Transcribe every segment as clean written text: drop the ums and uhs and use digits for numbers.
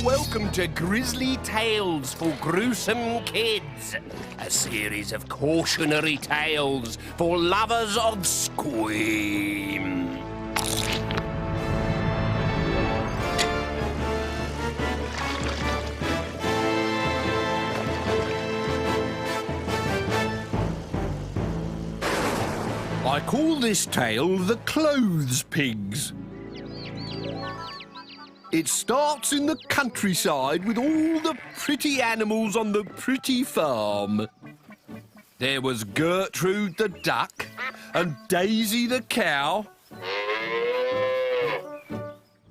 welcome to Grizzly Tales for Gruesome Kids, a series of cautionary tales for lovers of scream. I call this tale The Clothes Pigs. It starts in the countryside with all the pretty animals on the pretty farm. There was Gertrude the duck and Daisy the cow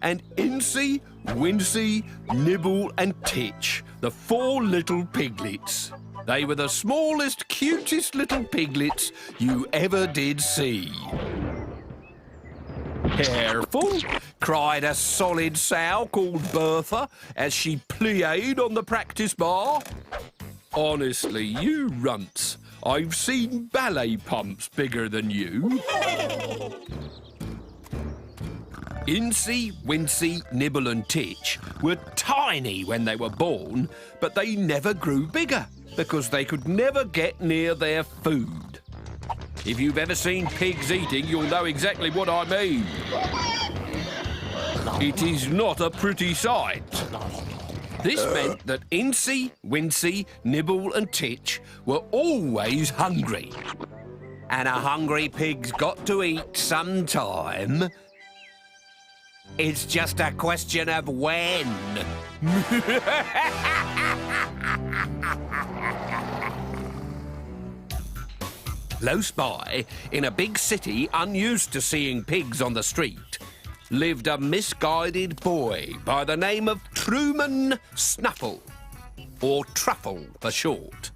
and Incy, Wincy, Nibble and Titch, the 4 little piglets. They were the smallest, cutest little piglets you ever did see. "Careful," cried a solid sow called Bertha as she plied on the practice bar. "Honestly, you runts, I've seen ballet pumps bigger than you." Incy, Wincy, Nibble and Titch were tiny when they were born, but they never grew bigger because they could never get near their food. If you've ever seen pigs eating, you'll know exactly what I mean. It is not a pretty sight. This meant that Incy, Wincy, Nibble and Titch were always hungry. And a hungry pig's got to eat sometime. It's just a question of when. Close by, in a big city unused to seeing pigs on the street, lived a misguided boy by the name of Truman Snuffle, or Truffle for short.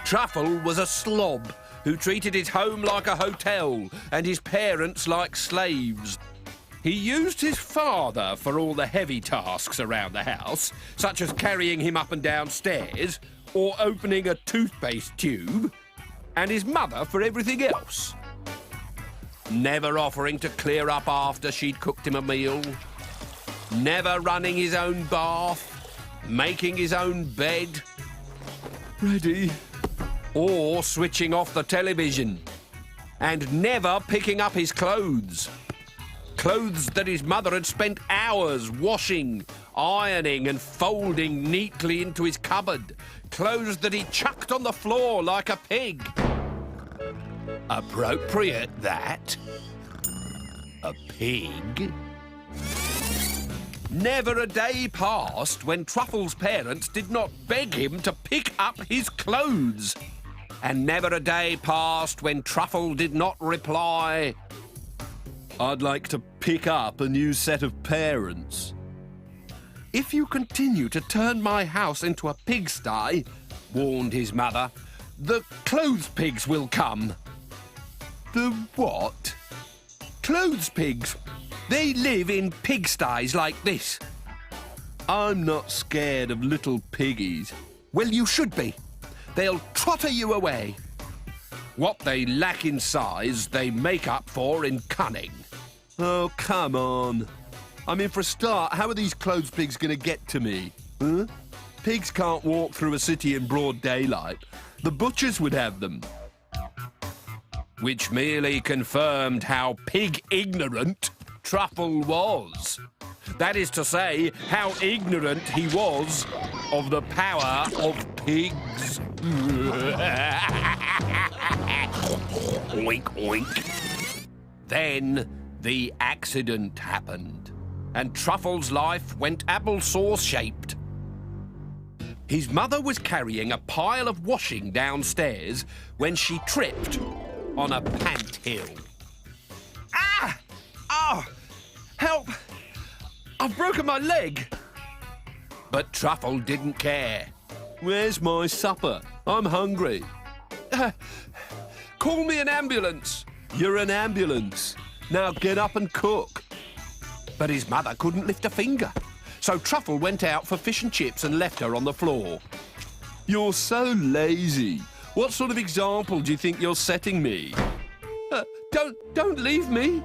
Truffle was a slob who treated his home like a hotel and his parents like slaves. He used his father for all the heavy tasks around the house, such as carrying him up and down stairs or opening a toothpaste tube, and his mother for everything else. Never offering to clear up after she'd cooked him a meal, never running his own bath, making his own bed, ready, or switching off the television, and never picking up his clothes. Clothes that his mother had spent hours washing, ironing and folding neatly into his cupboard. Clothes that he chucked on the floor like a pig. Appropriate, that. A pig. Never a day passed when Truffle's parents did not beg him to pick up his clothes. And never a day passed when Truffle did not reply, "I'd like to pick up a new set of parents." "If you continue to turn my house into a pigsty," warned his mother, "the clothes pigs will come." "The what?" "Clothes pigs. They live in pigsties like this." "I'm not scared of little piggies." "Well, you should be. They'll trotter you away." What they lack in size, they make up for in cunning. "Oh, come on. I mean, for a start, how are these clothes pigs going to get to me? Huh? Pigs can't walk through a city in broad daylight. The butchers would have them." Which merely confirmed how pig-ignorant Truffle was. That is to say, how ignorant he was of the power of pigs. Oink, oink. Then the accident happened, and Truffle's life went applesauce-shaped. His mother was carrying a pile of washing downstairs when she tripped on a pant hill. "Ah! Oh! Help! I've broken my leg!" But Truffle didn't care. "Where's my supper? I'm hungry." "Call me an ambulance." "You're an ambulance. Now get up and cook." But his mother couldn't lift a finger, so Truffle went out for fish and chips and left her on the floor. "You're so lazy. What sort of example do you think you're setting me?" Don't leave me."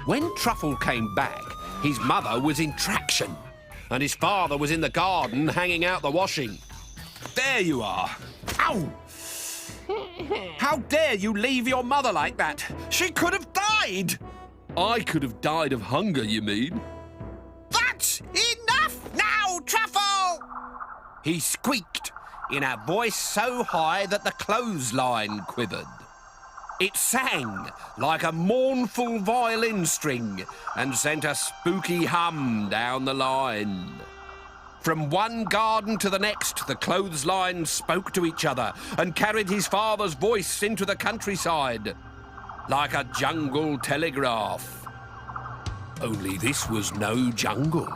When Truffle came back, His mother was in traction, and his father was in the garden hanging out the washing. There you are. Ow! How dare you leave your mother like that? She could have died! I could have died of hunger, you mean? That's enough now, Truffle! He squeaked in a voice so high that the clothesline quivered. It sang like a mournful violin string and sent a spooky hum down the line. From one garden to the next, the clotheslines spoke to each other and carried his father's voice into the countryside, like a jungle telegraph. Only this was no jungle.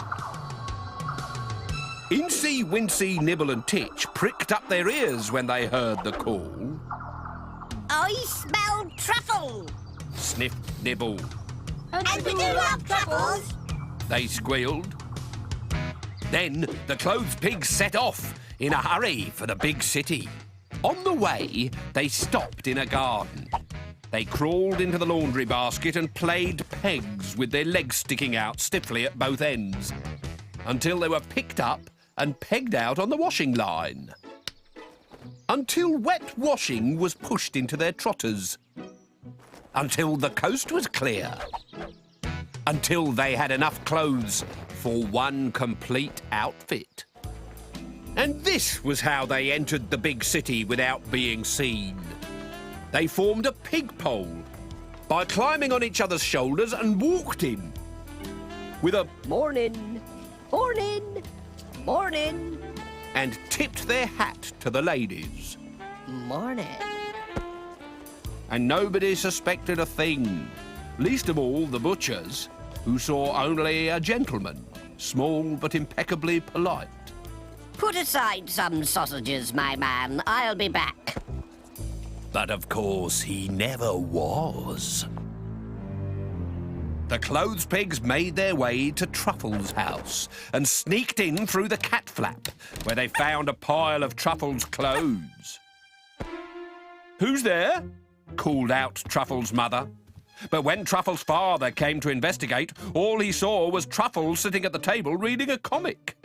Incy, Wincy, Nibble and Titch pricked up their ears when they heard the call. I smell truffle! Sniffed Nibble. And we do love truffles! They squealed. Then the clothes pigs set off in a hurry for the big city. On the way, they stopped in a garden. They crawled into the laundry basket and played pegs with their legs sticking out stiffly at both ends until they were picked up and pegged out on the washing line. Until wet washing was pushed into their trotters. Until the coast was clear. Until they had enough clothes for one complete outfit. And this was how they entered the big city without being seen. They formed a pig pole by climbing on each other's shoulders and walked in with a Morning, morning, morning. and tipped their hat to the ladies. Morning. And nobody suspected a thing, least of all the butchers, who saw only a gentleman, small but impeccably polite. Put aside some sausages, my man. I'll be back. But of course he never was. The clothes pigs made their way to Truffle's house and sneaked in through the cat flap, where they found a pile of Truffle's clothes. Who's there? Called out Truffle's mother. But when Truffle's father came to investigate, all he saw was Truffle sitting at the table reading a comic.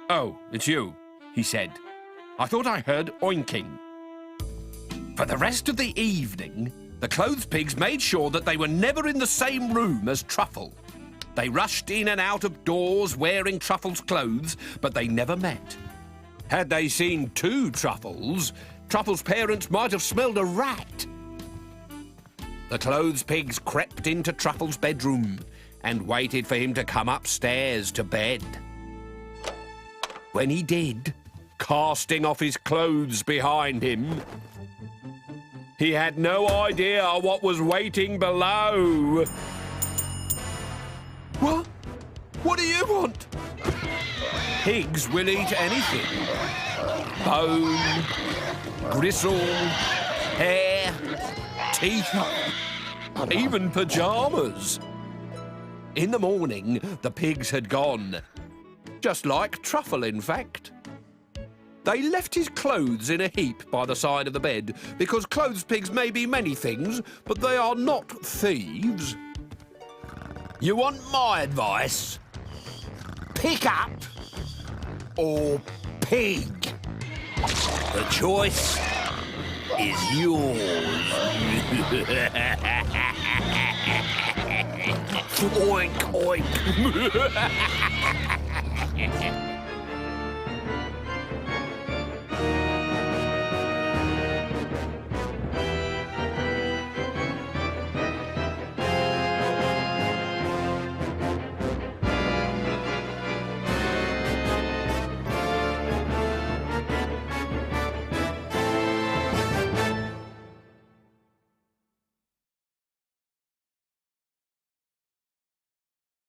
Oh, it's you, he said. I thought I heard oinking. For the rest of the evening, the clothes pigs made sure that they were never in the same room as Truffle. They rushed in and out of doors wearing Truffle's clothes, but they never met. Had they seen two Truffles, Truffle's parents might have smelled a rat. The clothes pigs crept into Truffle's bedroom and waited for him to come upstairs to bed. When he did, casting off his clothes behind him, he had no idea what was waiting below. What? What do you want? Pigs will eat anything. Bone, gristle, hair, teeth, even pyjamas. In the morning, the pigs had gone. Just like Truffle, in fact. They left his clothes in a heap by the side of the bed, because clothes pigs may be many things, but they are not thieves. You want my advice? Pick up or pig. The choice is yours. Oink, oink.